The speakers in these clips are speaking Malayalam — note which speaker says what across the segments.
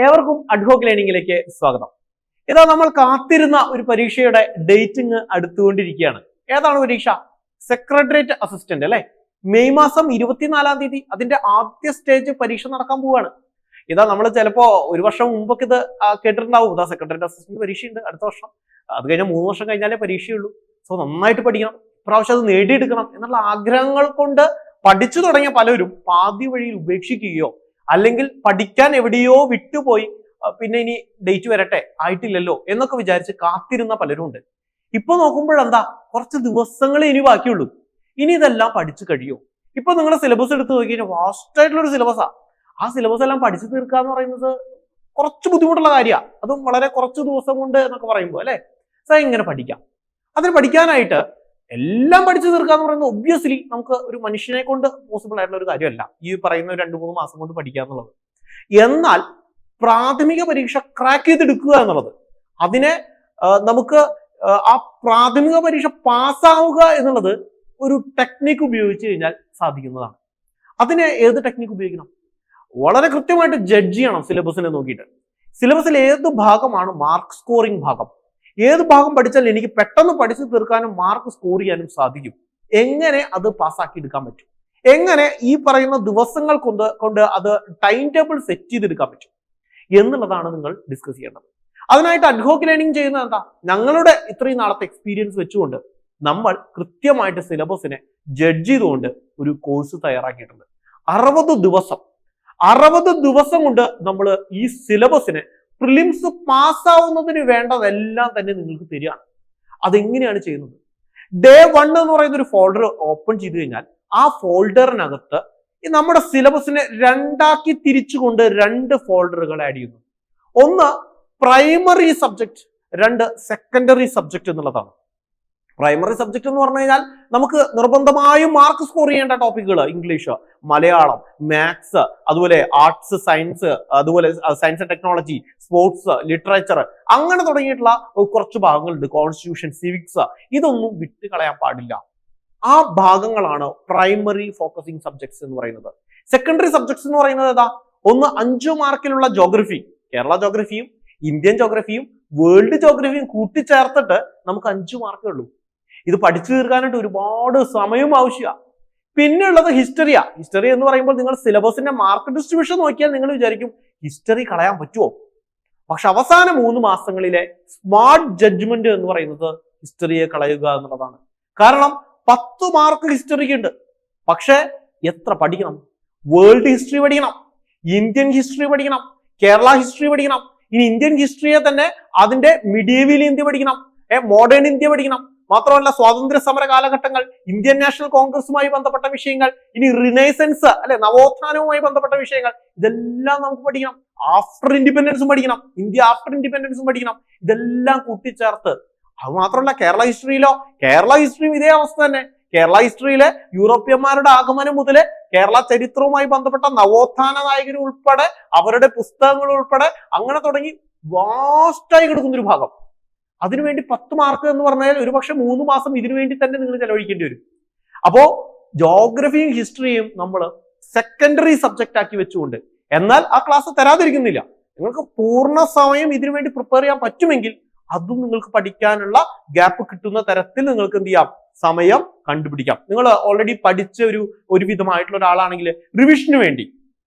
Speaker 1: ഏവർക്കും അഡ്ഹോക്ക് ലേണിംഗിലേക്ക് സ്വാഗതം. ഇതാ നമ്മൾ കാത്തിരുന്ന ഒരു പരീക്ഷയുടെ ഡേറ്റിംഗ് അടുത്തുകൊണ്ടിരിക്കുകയാണ്. ഏതാണ് പരീക്ഷ? സെക്രട്ടേറിയറ്റ് അസിസ്റ്റന്റ് അല്ലെ. മെയ് മാസം 24-ാം തീയതി അതിന്റെ ആദ്യ സ്റ്റേജ് പരീക്ഷ നടക്കാൻ പോവുകയാണ്. ഇതാ നമ്മൾ ചിലപ്പോ ഒരു വർഷം മുമ്പൊക്കെ ഇത് കേട്ടിട്ടുണ്ടാവും. ഇതാ സെക്രട്ടേറിയറ്റ് അസിസ്റ്റന്റ് പരീക്ഷയുണ്ട് അടുത്ത വർഷം. അത് കഴിഞ്ഞാൽ 3 വർഷം കഴിഞ്ഞാലേ പരീക്ഷയുള്ളൂ. സോ നന്നായിട്ട് പഠിക്കണം, ഇപ്രാവശ്യം അത് നേടിയെടുക്കണം എന്നുള്ള ആഗ്രഹങ്ങൾ കൊണ്ട് പഠിച്ചു തുടങ്ങിയ പലരും പാതി വഴിയിൽ ഉപേക്ഷിക്കുകയോ അല്ലെങ്കിൽ പഠിക്കാൻ എവിടെയോ വിട്ടുപോയി പിന്നെ ഇനി ഡേറ്റ് വരട്ടെ ആയിട്ടില്ലല്ലോ എന്നൊക്കെ വിചാരിച്ച് കാത്തിരുന്ന പലരും ഉണ്ട്. ഇപ്പൊ നോക്കുമ്പോഴെന്താ, കുറച്ച് ദിവസങ്ങളെ ഇനി ബാക്കിയുള്ളൂ. ഇനി ഇതെല്ലാം പഠിച്ചു കഴിയോ? ഇപ്പൊ നിങ്ങളുടെ സിലബസ് എടുത്ത് നോക്കി കഴിഞ്ഞാൽ വാസ്റ്റ് ആയിട്ടുള്ള ഒരു സിലബസാ. ആ സിലബസ് എല്ലാം പഠിച്ചു തീർക്കുക എന്ന് പറയുന്നത് കുറച്ച് ബുദ്ധിമുട്ടുള്ള കാര്യമാണ്. അതും വളരെ കുറച്ച് ദിവസം കൊണ്ട് എന്നൊക്കെ പറയുമ്പോൾ അല്ലെ. സോ ഇങ്ങനെ പഠിക്കാം. അതിന് പഠിക്കാനായിട്ട് എല്ലാം പഠിച്ചു തീർക്കുക എന്ന് പറയുന്നത് ഒബ്വിയസ്ലി നമുക്ക് ഒരു മനുഷ്യനെ കൊണ്ട് പോസിബിൾ ആയിട്ടുള്ള ഒരു കാര്യമല്ല, ഈ പറയുന്ന 2-3 മാസം കൊണ്ട് പഠിക്കുക എന്നുള്ളത്. എന്നാൽ പ്രാഥമിക പരീക്ഷ ക്രാക്ക് ചെയ്തെടുക്കുക എന്നുള്ളത്, അതിനെ നമുക്ക് ആ പ്രാഥമിക പരീക്ഷ പാസ്സാവുക എന്നുള്ളത് ഒരു ടെക്നിക്ക് ഉപയോഗിച്ച് കഴിഞ്ഞാൽ സാധിക്കുന്നതാണ്. അതിന് ഏത് ടെക്നിക്ക് ഉപയോഗിക്കണം? വളരെ കൃത്യമായിട്ട് ജഡ്ജ് ചെയ്യണം സിലബസിനെ നോക്കിയിട്ട്. സിലബസിൽ ഏത് ഭാഗമാണ് മാർക്ക് സ്കോറിംഗ് ഭാഗം, ഏത് ഭാഗം പഠിച്ചാൽ എനിക്ക് പെട്ടെന്ന് പഠിച്ചു തീർക്കാനും മാർക്ക് സ്കോർ ചെയ്യാനും സാധിക്കും, എങ്ങനെ അത് പാസ്സാക്കി എടുക്കാൻ പറ്റും, എങ്ങനെ ഈ പറയുന്ന ദിവസങ്ങൾ കൊണ്ട് അത് ടൈം ടേബിൾ സെറ്റ് ചെയ്തെടുക്കാൻ പറ്റും എന്നുള്ളതാണ് നിങ്ങൾ ഡിസ്കസ് ചെയ്യേണ്ടത്. അതിനായിട്ട് അഡ്ഹോക്ക് ലേണിംഗ് ചെയ്യുന്നത് എന്താ? ഞങ്ങളുടെ ഇത്രയും നാളത്തെ എക്സ്പീരിയൻസ് വെച്ചുകൊണ്ട് നമ്മൾ കൃത്യമായിട്ട് സിലബസിനെ ജഡ്ജ് ചെയ്തുകൊണ്ട് ഒരു കോഴ്സ് തയ്യാറാക്കിയിട്ടുണ്ട്. 60 ദിവസം കൊണ്ട് നമ്മൾ ഈ സിലബസിനെ പ്രിലിംസ് പാസ്സാവുന്നതിന് വേണ്ടതെല്ലാം തന്നെ നിങ്ങൾക്ക് തരികയാണ്. അതെങ്ങനെയാണ് ചെയ്യുന്നത്? ഡേ 1 എന്ന് പറയുന്ന ഒരു ഫോൾഡർ ഓപ്പൺ ചെയ്ത് കഴിഞ്ഞാൽ ആ ഫോൾഡറിനകത്ത് നമ്മുടെ സിലബസിനെ 2ആക്കി തിരിച്ചുകൊണ്ട് 2 ഫോൾഡറുകൾ ആഡ് ചെയ്യുന്നു. ഒന്ന് പ്രൈമറി സബ്ജക്ട്, 2 സെക്കൻഡറി സബ്ജക്ട് എന്നുള്ളതാണ്. പ്രൈമറി സബ്ജക്ട് എന്ന് പറഞ്ഞു കഴിഞ്ഞാൽ നമുക്ക് നിർബന്ധമായും മാർക്ക് സ്കോർ ചെയ്യേണ്ട ടോപ്പിക്കുകൾ ഇംഗ്ലീഷ്, മലയാളം, മാത്സ്, അതുപോലെ ആർട്സ്, സയൻസ്, അതുപോലെ science and technology, sports, literature, അങ്ങനെ തുടങ്ങിയിട്ടുള്ള കുറച്ച് ഭാഗങ്ങളുണ്ട്. കോൺസ്റ്റിറ്റ്യൂഷൻ, സിവിക്സ്, ഇതൊന്നും വിട്ട് കളയാൻ പാടില്ല. ആ ഭാഗങ്ങളാണ് പ്രൈമറി ഫോക്കസിങ് സബ്ജക്ട്സ് എന്ന് പറയുന്നത്. സെക്കൻഡറി സബ്ജക്ട്സ് എന്ന് പറയുന്നത് ഏതാ? ഒന്ന് 5 മാർക്കിലുള്ള ജോഗ്രഫി, കേരള ജോഗ്രഫിയും ഇന്ത്യൻ ജോഗ്രഫിയും വേൾഡ് ജോഗ്രഫിയും കൂട്ടിച്ചേർത്തിട്ട് നമുക്ക് 5 മാർക്കേ ഉള്ളൂ. ഇത് പഠിച്ചു തീർക്കാനായിട്ട് ഒരുപാട് സമയം ആവശ്യമാണ്. പിന്നെ ഉള്ളത് ഹിസ്റ്ററിയാ. ഹിസ്റ്ററി എന്ന് പറയുമ്പോൾ നിങ്ങൾ സിലബസിന്റെ മാർക്ക് ഡിസ്ട്രിബ്യൂഷൻ നോക്കിയാൽ നിങ്ങൾ വിചാരിക്കും ഹിസ്റ്ററി കളയാൻ പറ്റുമോ? പക്ഷെ അവസാന 3 മാസങ്ങളിലെ സ്മാർട്ട് ജഡ്ജ്മെന്റ് എന്ന് പറയുന്നത് ഹിസ്റ്ററിയെ കളയുക എന്നുള്ളതാണ്. കാരണം 10 മാർക്ക് ഹിസ്റ്ററിക്ക് ഉണ്ട്. പക്ഷെ എത്ര പഠിക്കണം? വേൾഡ് ഹിസ്റ്ററി പഠിക്കണം, ഇന്ത്യൻ ഹിസ്റ്ററി പഠിക്കണം, കേരള ഹിസ്റ്ററി പഠിക്കണം. ഇനി ഇന്ത്യൻ ഹിസ്റ്ററിയെ തന്നെ അതിന്റെ മിഡീവൽ ഇന്ത്യ പഠിക്കണം, മോഡേൺ ഇന്ത്യ പഠിക്കണം. മാത്രമല്ല സ്വാതന്ത്ര്യ സമര കാലഘട്ടങ്ങൾ, ഇന്ത്യൻ നാഷണൽ കോൺഗ്രസുമായി ബന്ധപ്പെട്ട വിഷയങ്ങൾ, ഇനി റിനൈസൻസ് അല്ലെ നവോത്ഥാനവുമായി ബന്ധപ്പെട്ട വിഷയങ്ങൾ, ഇതെല്ലാം നമുക്ക് പഠിക്കണം. ആഫ്റ്റർ ഇൻഡിപെൻഡൻസും പഠിക്കണം, ഇന്ത്യ ആഫ്റ്റർ ഇൻഡിപെൻഡൻസും പഠിക്കണം. ഇതെല്ലാം കൂട്ടിച്ചേർത്ത്, അത് മാത്രമല്ല കേരള ഹിസ്റ്ററിയും ഇതേ അവസ്ഥ തന്നെ. കേരള ഹിസ്റ്ററിയിലെ യൂറോപ്യന്മാരുടെ ആഗമനം മുതൽ കേരള ചരിത്രവുമായി ബന്ധപ്പെട്ട നവോത്ഥാന നായകർ ഉൾപ്പെടെ അവരുടെ പുസ്തകങ്ങൾ ഉൾപ്പെടെ അങ്ങനെ തുടങ്ങി വാസ്റ്റായി കിടക്കുന്ന ഒരു ഭാഗം. അതിനുവേണ്ടി 10 മാർക്ക് എന്ന് പറഞ്ഞാൽ ഒരുപക്ഷെ 3 മാസം ഇതിനു വേണ്ടി തന്നെ നിങ്ങൾ ചെലവഴിക്കേണ്ടി വരും. അപ്പോ ജോഗ്രഫിയും ഹിസ്റ്ററിയും നമ്മൾ സെക്കൻഡറി സബ്ജക്റ്റ് ആക്കി വെച്ചുകൊണ്ട്, എന്നാൽ ആ ക്ലാസ് തരാതിരിക്കുന്നില്ല, നിങ്ങൾക്ക് പൂർണ്ണ സമയം ഇതിനു വേണ്ടി പ്രിപ്പയർ ചെയ്യാൻ പറ്റുമെങ്കിൽ അതും നിങ്ങൾക്ക് പഠിക്കാനുള്ള ഗ്യാപ്പ് കിട്ടുന്ന തരത്തിൽ നിങ്ങൾക്ക് എന്ത് ചെയ്യാം, സമയം കണ്ടുപിടിക്കാം. നിങ്ങൾ ഓൾറെഡി പഠിച്ച ഒരുവിധമായിട്ടുള്ള ഒരാളാണെങ്കിൽ റിവിഷന് വേണ്ടി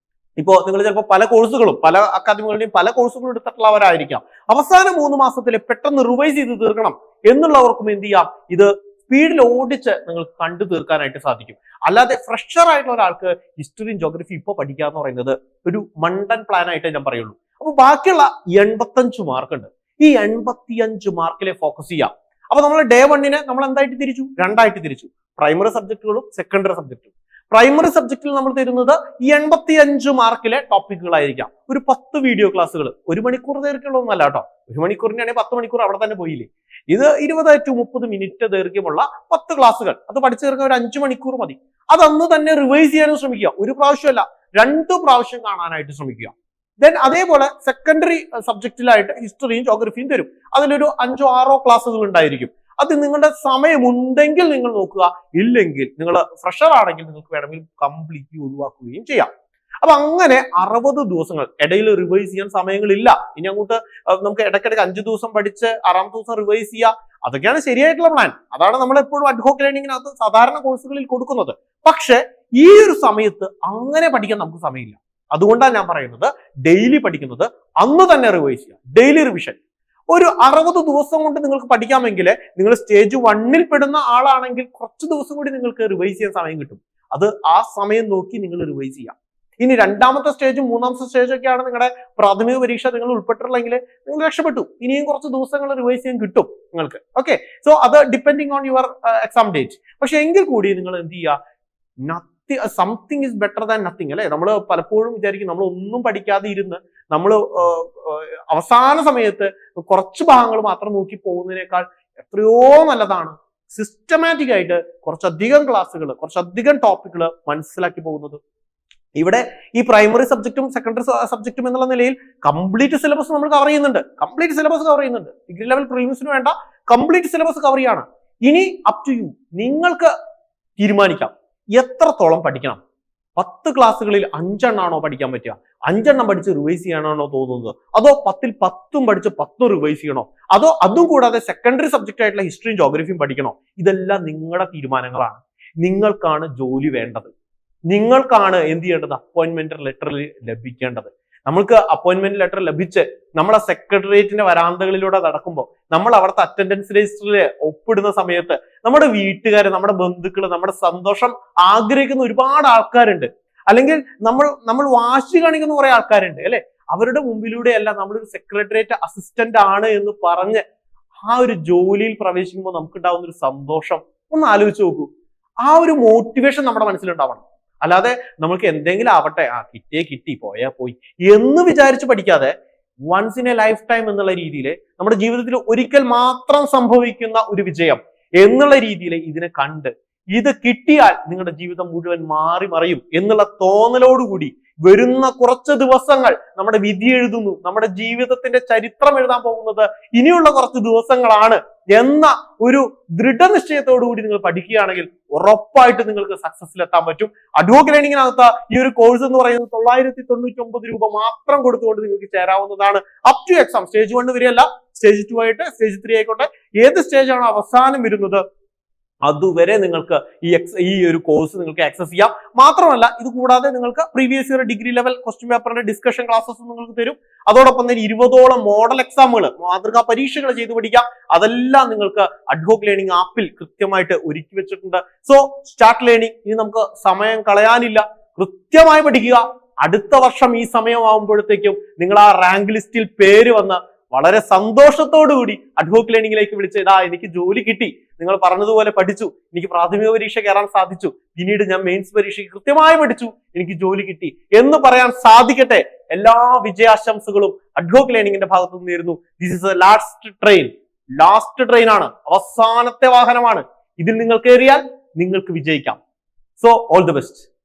Speaker 1: ഇപ്പോ നിങ്ങൾ ചിലപ്പോൾ പല കോഴ്സുകളും പല അക്കാദമികളുടെയും പല കോഴ്സുകളും എടുത്തിട്ടുള്ളവരായിരിക്കാം. അവസാന 3 മാസത്തിൽ പെട്ടെന്ന് റിവൈസ് ചെയ്ത് തീർക്കണം എന്നുള്ളവർക്കും എന്ത് ചെയ്യാം, ഇത് സ്പീഡിൽ ഓടിച്ച് നിങ്ങൾക്ക് കണ്ടു തീർക്കാനായിട്ട് സാധിക്കും. അല്ലാതെ ഫ്രഷർ ആയിട്ടുള്ള ഒരാൾക്ക് ഹിസ്റ്ററിയും ജോഗ്രഫി ഇപ്പോൾ പഠിക്കുക എന്ന് പറയുന്നത് ഒരു മണ്ടൻ പ്ലാൻ ആയിട്ടേ ഞാൻ പറയുള്ളൂ. അപ്പൊ ബാക്കിയുള്ള 85 മാർക്ക് ഉണ്ട്. ഈ 85 മാർക്കിലെ ഫോക്കസ് ചെയ്യാം. അപ്പൊ നമ്മൾ ഡേ 1 നമ്മൾ എന്തായിട്ട് തിരിച്ചു? 2ആയിട്ട് തിരിച്ചു. പ്രൈമറി സബ്ജക്റ്റുകളും സെക്കൻഡറി സബ്ജക്റ്റും. പ്രൈമറി സബ്ജക്റ്റിൽ നമ്മൾ തരുന്നത് ഈ 85 മാർക്കിലെ ടോപ്പിക്കുകളായിരിക്കാം. ഒരു 10 വീഡിയോ ക്ലാസ്സുകൾ, 1 മണിക്കൂർ ദൈർഘ്യമുള്ളതൊന്നല്ല കേട്ടോ. 1 മണിക്കൂറിനാണെങ്കിൽ 10 മണിക്കൂർ അവിടെ തന്നെ പോയില്ലേ. ഇത് 20 to 30 മിനിറ്റ് ദൈർഘ്യമുള്ള 10 ക്ലാസ്സുകൾ. അത് പഠിച്ചു തീർക്കാൻ ഒരു 5 മണിക്കൂർ മതി. അതന്ന് തന്നെ റിവൈസ് ചെയ്യാനും ശ്രമിക്കുക. 1 പ്രാവശ്യമല്ല 2 പ്രാവശ്യം കാണാനായിട്ട് ശ്രമിക്കുക. ദെൻ അതേപോലെ സെക്കൻഡറി സബ്ജക്റ്റിലായിട്ട് ഹിസ്റ്ററിയും ജോഗ്രഫിയും തരും. അതിലൊരു 5-6 ക്ലാസ്സുകൾ ഉണ്ടായിരിക്കും. അത് നിങ്ങളുടെ സമയമുണ്ടെങ്കിൽ നിങ്ങൾ നോക്കുക, ഇല്ലെങ്കിൽ നിങ്ങൾ ഫ്രഷർ ആണെങ്കിൽ നിങ്ങൾക്ക് വേണമെങ്കിൽ കംപ്ലീറ്റ്ലി ഒഴിവാക്കുകയും ചെയ്യാം. അപ്പൊ അങ്ങനെ 60 ദിവസങ്ങൾ ഇടയിൽ റിവൈസ് ചെയ്യാൻ സമയങ്ങളില്ല. ഇനി അങ്ങോട്ട് നമുക്ക് ഇടയ്ക്കിടയ്ക്ക് 5 ദിവസം പഠിച്ച് 6ാമത്തെ ദിവസം റിവൈസ് ചെയ്യുക, അതൊക്കെയാണ് ശരിയായിട്ടുള്ള പ്ലാൻ. അതാണ് നമ്മൾ എപ്പോഴും അഡ്ഹോക്ക് ലേണിംഗിനകത്ത് സാധാരണ കോഴ്സുകളിൽ കൊടുക്കുന്നത്. പക്ഷെ ഈ ഒരു സമയത്ത് അങ്ങനെ പഠിക്കാൻ നമുക്ക് സമയമില്ല. അതുകൊണ്ടാണ് ഞാൻ പറയുന്നത് ഡെയിലി പഠിക്കുന്നത് അന്ന് തന്നെ റിവൈസ് ചെയ്യുക, ഡെയിലി റിവിഷൻ. ഒരു 60 ദിവസം കൊണ്ട് നിങ്ങൾക്ക് പഠിക്കാമെങ്കിൽ നിങ്ങൾ സ്റ്റേജ് 1ൽ പെടുന്ന ആളാണെങ്കിൽ കുറച്ച് ദിവസം കൂടി നിങ്ങൾക്ക് റിവൈസ് ചെയ്യാൻ സമയം കിട്ടും. അത് ആ സമയം നോക്കി നിങ്ങൾ റിവൈസ് ചെയ്യാം. ഇനി 2ാമത്തെ സ്റ്റേജും 3ാമത്തെ സ്റ്റേജും ഒക്കെയാണ് നിങ്ങളുടെ പ്രാഥമിക പരീക്ഷ നിങ്ങൾ ഉൾപ്പെട്ടിട്ടുള്ളെങ്കിൽ നിങ്ങൾ രക്ഷപ്പെട്ടു. ഇനിയും കുറച്ച് ദിവസങ്ങൾ റിവൈസ് ചെയ്യാൻ കിട്ടും നിങ്ങൾക്ക്. ഓക്കെ, സോ അത് depending on your exam date. പക്ഷെ എങ്കിൽ കൂടി നിങ്ങൾ എന്ത് ചെയ്യുക, something is better than nothing അല്ലെ. നമ്മൾ പലപ്പോഴും വിചാരിക്കും നമ്മൾ ഒന്നും പഠിക്കാതെ ഇരുന്ന് നമ്മൾ അവസാന സമയത്ത് കുറച്ച് ഭാഗങ്ങൾ മാത്രം നോക്കി പോകുന്നതിനേക്കാൾ എത്രയോ നല്ലതാണ് സിസ്റ്റമാറ്റിക് ആയിട്ട് കുറച്ചധികം ക്ലാസ്സുകൾ, കുറച്ചധികം ടോപ്പിക്കുകൾ മനസ്സിലാക്കി പോകുന്നത്. ഇവിടെ ഈ പ്രൈമറി സബ്ജക്റ്റും സെക്കൻഡറി സബ്ജക്റ്റും എന്നുള്ള നിലയിൽ കംപ്ലീറ്റ് സിലബസ് നമ്മൾ കവർ ചെയ്യുന്നുണ്ട്. ഡിഗ്രി ലെവൽ പ്രിലിംസിന് വേണ്ട കംപ്ലീറ്റ് സിലബസ് കവർ ചെയ്യാണ്. ഇനി അപ് ടു യു, നിങ്ങൾക്ക് തീരുമാനിക്കാം എത്രത്തോളം പഠിക്കണം. 10 ക്ലാസ്സുകളിൽ 5 എണ്ണമാണോ പഠിക്കാൻ പറ്റുക? 5 എണ്ണം പഠിച്ച് റിവൈസ് ചെയ്യാനാണോ തോന്നുന്നത്? അതോ 10ൽ 10ഉം പഠിച്ച് 10ഉം റിവൈസ് ചെയ്യണോ? അതോ അതും കൂടാതെ സെക്കൻഡറി സബ്ജക്റ്റ് ആയിട്ടുള്ള ഹിസ്റ്ററിയും ജോഗ്രഫിയും പഠിക്കണോ? ഇതെല്ലാം നിങ്ങളുടെ തീരുമാനങ്ങളാണ്. നിങ്ങൾക്കാണ് ജോലി വേണ്ടത്. നിങ്ങൾക്കാണ് എന്ത് ചെയ്യേണ്ടത്? അപ്പോയിന്റ്മെന്റ് ലെറ്റർ ലഭിക്കേണ്ടത്. നമ്മൾക്ക് അപ്പോയിന്റ്മെന്റ് ലെറ്റർ ലഭിച്ച് നമ്മളെ സെക്രട്ടേറിയറ്റിന്റെ വരാന്തകളിലൂടെ നടക്കുമ്പോൾ നമ്മൾ അവിടുത്തെ അറ്റൻഡൻസ് രജിസ്റ്ററിൽ ഒപ്പിടുന്ന സമയത്ത് നമ്മുടെ വീട്ടുകാർ, നമ്മുടെ ബന്ധുക്കൾ, നമ്മുടെ സന്തോഷം ആഗ്രഹിക്കുന്ന ഒരുപാട് ആൾക്കാരുണ്ട്. അല്ലെങ്കിൽ നമ്മൾ വാശി കാണിക്കുന്ന കുറെ ആൾക്കാരുണ്ട് അല്ലെ. അവരുടെ മുമ്പിലൂടെയല്ല നമ്മളൊരു സെക്രട്ടേറിയറ്റ് അസിസ്റ്റന്റ് ആണ് എന്ന് പറഞ്ഞ് ആ ഒരു ജോലിയിൽ പ്രവേശിക്കുമ്പോൾ നമുക്കുണ്ടാവുന്ന ഒരു സന്തോഷം ഒന്ന് ആലോചിച്ച് നോക്കൂ. ആ ഒരു മോട്ടിവേഷൻ നമ്മുടെ മനസ്സിലുണ്ടാവണം. അല്ലാതെ നമുക്ക് എന്തെങ്കിലും ആവട്ടെ, കിട്ടി പോയാ പോയി എന്ന് വിചാരിച്ച് പഠിക്കാതെ once in a life time എന്നുള്ള രീതിയിൽ നമ്മുടെ ജീവിതത്തിൽ ഒരിക്കൽ മാത്രം സംഭവിക്കുന്ന ഒരു വിജയം എന്നുള്ള രീതിയിൽ ഇതിനെ കണ്ട് ഇത് കിട്ടിയാൽ നിങ്ങളുടെ ജീവിതം മുഴുവൻ മാറി മറിയും എന്നുള്ള തോന്നലോടുകൂടി വരുന്ന കുറച്ച് ദിവസങ്ങൾ നമ്മുടെ വിധി എഴുതുന്നു, നമ്മുടെ ജീവിതത്തിന്റെ ചരിത്രം എഴുതാൻ പോകുന്നത് ഇനിയുള്ള കുറച്ച് ദിവസങ്ങളാണ് എന്ന ഒരു ദൃഢനിശ്ചയത്തോടു കൂടി നിങ്ങൾ പഠിക്കുകയാണെങ്കിൽ ഉറപ്പായിട്ട് നിങ്ങൾക്ക് സക്സസിൽ എത്താൻ പറ്റും. അഡ്വോക്ക് ലേണിംഗിനകത്ത് ഈ ഒരു കോഴ്സ് എന്ന് പറയുന്നത് 999 രൂപ മാത്രം കൊടുത്തുകൊണ്ട് നിങ്ങൾക്ക് ചേരാവുന്നതാണ്. അപ് ടു എക്സാം സ്റ്റേജ് 1 വരെയല്ല, സ്റ്റേജ് 2 ആയിട്ട് സ്റ്റേജ് 3 ആയിക്കോട്ടെ, ഏത് സ്റ്റേജാണോ അവസാനം വരുന്നത് അതുവരെ നിങ്ങൾക്ക് ഈ ഒരു കോഴ്സ് നിങ്ങൾക്ക് ആക്സസ് ചെയ്യാം. മാത്രമല്ല ഇത് കൂടാതെ നിങ്ങൾക്ക് previous year degree level question പേപ്പറിന്റെ ഡിസ്കഷൻ ക്ലാസ്സസ് നിങ്ങൾക്ക് തരും. അതോടൊപ്പം തന്നെ 20ഓളം മോഡൽ എക്സാമുകൾ, മാതൃകാ പരീക്ഷകൾ ചെയ്ത് പഠിക്കാം. അതെല്ലാം നിങ്ങൾക്ക് അഡ്വോക്ക് ലേണിംഗ് ആപ്പിൽ കൃത്യമായിട്ട് ഒരുക്കി വെച്ചിട്ടുണ്ട്. So start learning. ഇനി നമുക്ക് സമയം കളയാനില്ല, കൃത്യമായി പഠിക്കുക. അടുത്ത വർഷം ഈ സമയമാകുമ്പോഴത്തേക്കും നിങ്ങൾ ആ റാങ്ക് ലിസ്റ്റിൽ പേര് വന്ന് വളരെ സന്തോഷത്തോടു കൂടി അഡ്വോക്ക് ലേണിംഗിലേക്ക് വിളിച്ച് എനിക്ക് ജോലി കിട്ടി, നിങ്ങൾ പറഞ്ഞതുപോലെ പഠിച്ചു, എനിക്ക് പ്രാഥമിക പരീക്ഷ കയറാൻ സാധിച്ചു, പിന്നീട് ഞാൻ മെയിൻസ് പരീക്ഷയ്ക്ക് കൃത്യമായി പഠിച്ചു, എനിക്ക് ജോലി കിട്ടി എന്ന് പറയാൻ സാധിക്കട്ടെ. എല്ലാ വിജയാശംസകളും അഡ്വോക്ക് ലേണിംഗിന്റെ ഭാഗത്തു നിന്ന് നേരുന്നു. This is a last train ആണ്, അവസാനത്തെ വാഹനമാണ്. ഇതിൽ നിങ്ങൾ കയറിയാൽ നിങ്ങൾക്ക് വിജയിക്കാം. So all the best.